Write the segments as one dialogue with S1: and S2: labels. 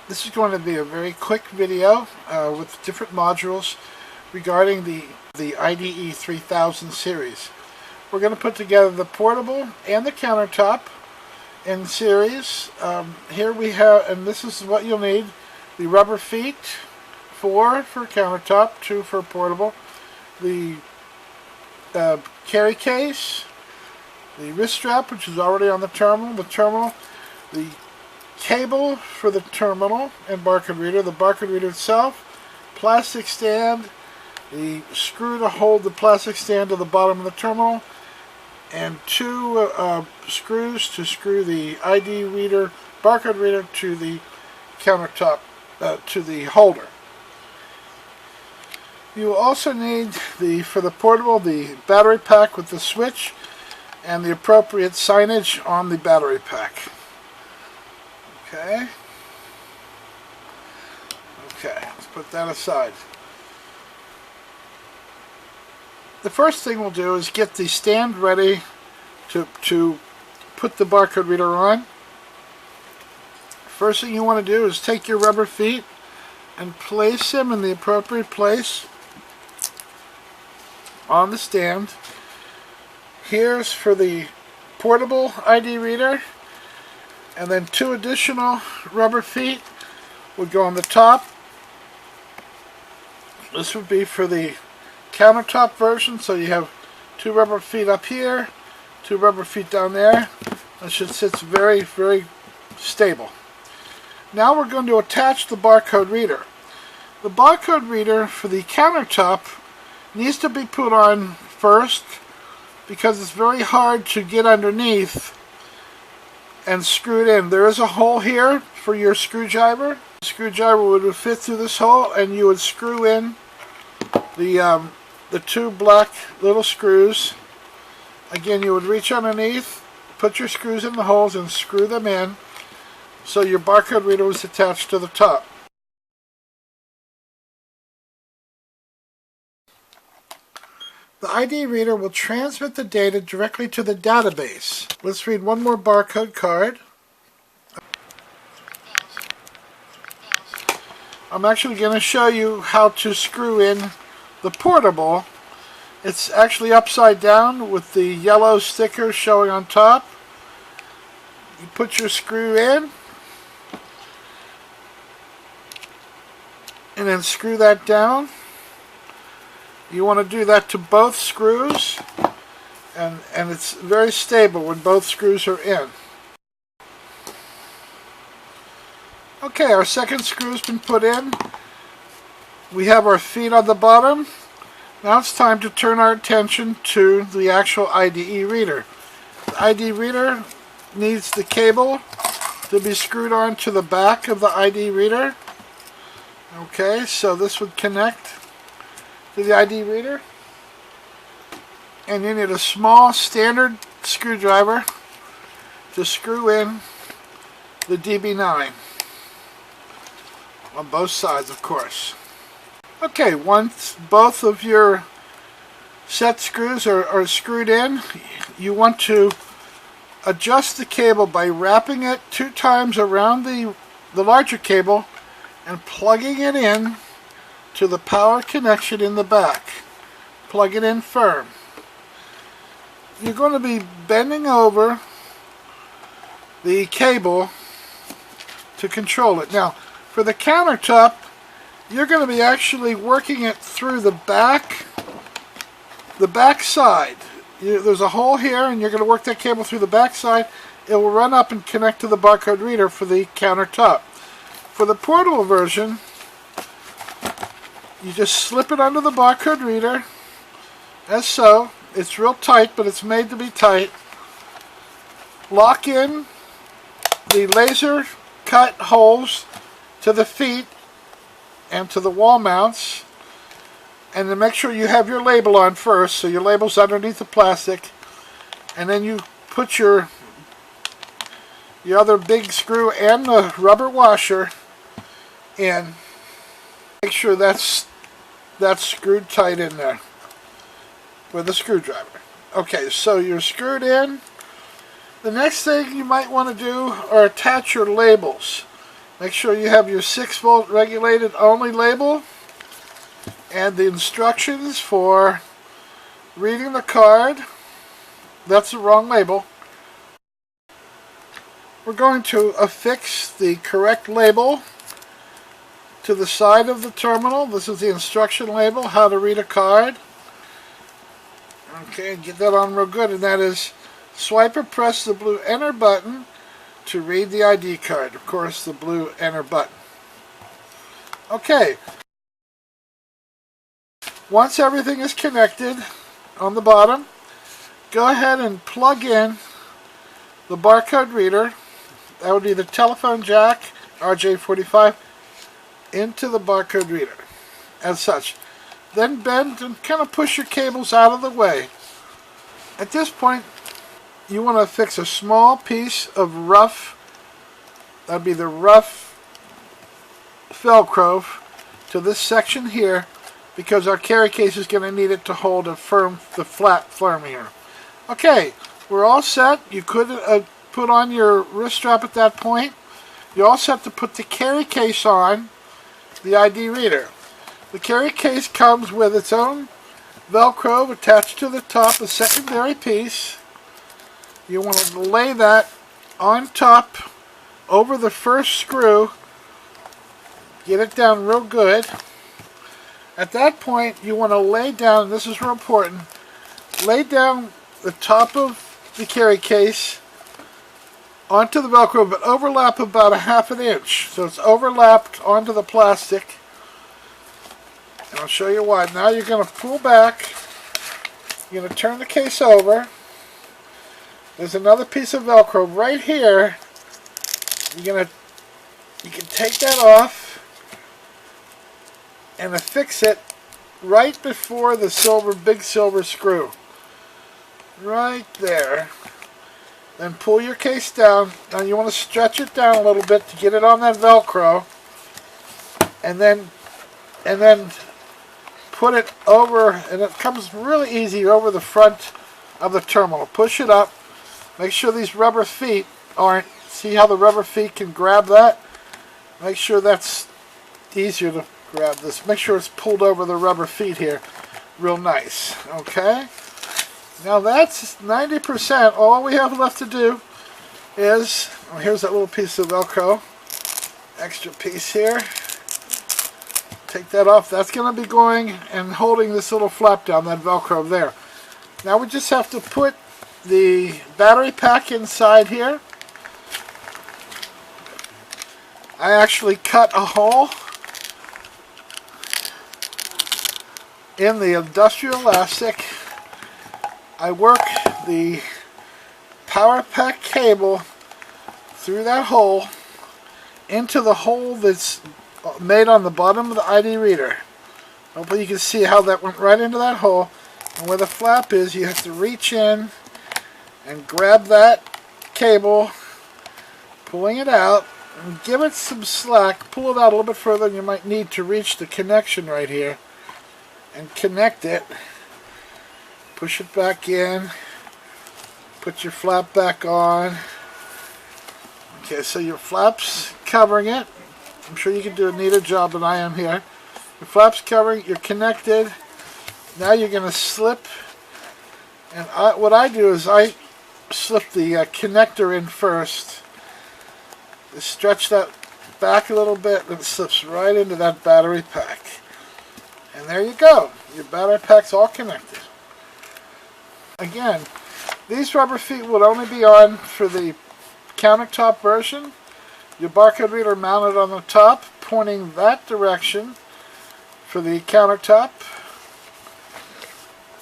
S1: This is going to be a very quick video with different modules regarding the IDE3000 series. We're going to put together the portable and the countertop in series. Here we have, and this is what you'll need: the rubber feet, 4 for countertop, 2 for portable, the carry case, the wrist strap, which is already on the terminal, the cable for the terminal and barcode reader, the barcode reader itself, plastic stand, the screw to hold the plastic stand to the bottom of the terminal, and 2 screws to screw the ID reader, barcode reader to the countertop, to the holder. You will also need for the portable, the battery pack with the switch and the appropriate signage on the battery pack. Okay, let's put that aside. The first thing we'll do is get the stand ready to put the barcode reader on. First thing you want to do is take your rubber feet and place them in the appropriate place on the stand. Here's for the portable ID reader, and then 2 additional rubber feet would go on the top. This would be for the countertop version, so you have 2 rubber feet up here, 2 rubber feet down there. That should sit very, very stable. Now we're going to attach the barcode reader. The barcode reader for the countertop needs to be put on first because it's very hard to get underneath and screw it in. There is a hole here for your screwdriver. The screwdriver would fit through this hole, and you would screw in the 2 black little screws. Again, you would reach underneath, put your screws in the holes, and screw them in so your barcode reader was attached to the top. The ID reader will transmit the data directly to the database. Let's read one more barcode card. I'm actually going to show you how to screw in the portable. It's actually upside down with the yellow sticker showing on top. You put your screw in and then screw that down. You want to do that to both screws, and it's very stable when both screws are in. Okay, our second screw's been put in. We have our feet on the bottom. Now it's time to turn our attention to the actual IDE reader. The IDE reader needs the cable to be screwed on to the back of the IDE reader. Okay, so this would connect to the ID reader, and you need a small standard screwdriver to screw in the DB9 on both sides, of course. Okay, once both of your set screws are screwed in, you want to adjust the cable by wrapping it 2 times around the larger cable and plugging it in to the power connection in the back. Plug it in firm. You're going to be bending over the cable to control it. Now, for the countertop, you're going to be actually working it through the back side. There's a hole here, and you're going to work that cable through the back side. It will run up and connect to the barcode reader for the countertop. For the portable version, you just slip it under the barcode reader, as so. It's real tight, but it's made to be tight. Lock in the laser cut holes to the feet and to the wall mounts, and then make sure you have your label on first, so your label's underneath the plastic, and then you put your other big screw and the rubber washer in. Make sure that's screwed tight in there with a screwdriver. Okay, so you're screwed in. The next thing you might want to do are attach your labels. Make sure you have your 6-volt regulated only label and the instructions for reading the card. That's the wrong label. We're going to affix the correct label to the side of the terminal. This is the instruction label, how to read a card. Okay, get that on real good, and that is swipe or press the blue enter button to read the ID card. Of course, the blue enter button. Okay. Once everything is connected on the bottom, go ahead and plug in the barcode reader. That would be the telephone jack, RJ45, into the barcode reader, as such. Then bend and kind of push your cables out of the way. At this point, you want to fix a small piece of rough, that would be the rough Velcro, to this section here, because our carry case is going to need it to hold the flat firm here. Okay, we're all set. You could put on your wrist strap at that point. You're all set to put the carry case on the ID reader. The carry case comes with its own Velcro attached to the top, a secondary piece. You want to lay that on top over the first screw. Get it down real good. At that point, you want to lay down, this is real important, lay down the top of the carry case onto the Velcro, but overlap about a ½ inch. So it's overlapped onto the plastic. And I'll show you why. Now you're going to pull back. You're going to turn the case over. There's another piece of Velcro right here. You can take that off and affix it right before the big silver screw. Right there. Then pull your case down. Now you want to stretch it down a little bit to get it on that Velcro. And then put it over, and it comes really easy over the front of the terminal. Push it up. Make sure these rubber feet aren't, see how the rubber feet can grab that? Make sure that's easier to grab this. Make sure it's pulled over the rubber feet here real nice. Okay? Now that's 90%. All we have left to do is, here's that little piece of Velcro. Extra piece here. Take that off. That's going to be going and holding this little flap down, that Velcro there. Now we just have to put the battery pack inside here. I actually cut a hole in the industrial elastic. I work the power pack cable through that hole into the hole that's made on the bottom of the ID reader. Hopefully you can see how that went right into that hole. And where the flap is, you have to reach in and grab that cable, pulling it out, and give it some slack. Pull it out a little bit further than you might need to reach the connection right here, and connect it. Push it back in. Put your flap back on. Okay, so your flap's covering it. I'm sure you can do a neater job than I am here. Your flap's covering, you're connected. Now you're going to slip, and what I do is I slip the connector in first. Just stretch that back a little bit, and it slips right into that battery pack. And there you go. Your battery pack's all connected. Again, these rubber feet would only be on for the countertop version. Your barcode reader mounted on the top, pointing that direction for the countertop.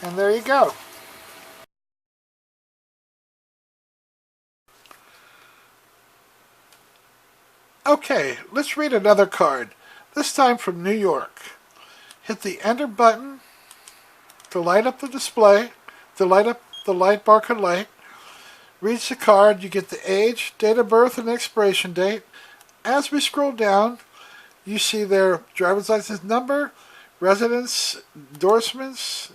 S1: And there you go. Okay, let's read another card, this time from New York. Hit the enter button to light up the display, to light up the light barcode light. Reads the card, you get the age, date of birth, and expiration date. As we scroll down, you see their driver's license number, residence, endorsements,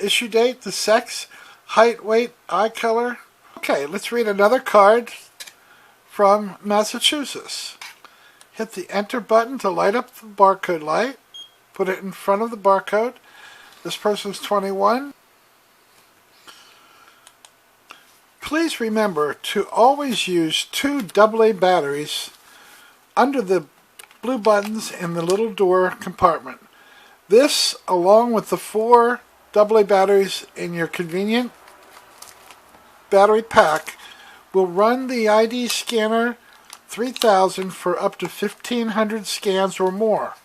S1: issue date, the sex, height, weight, eye color. Okay, let's read another card from Massachusetts. Hit the enter button to light up the barcode light. Put it in front of the barcode. This person's 21. Please remember to always use 2 AA batteries under the blue buttons in the little door compartment. This, along with the 4 AA batteries in your convenient battery pack, will run the ID Scanner 3000 for up to 1,500 scans or more.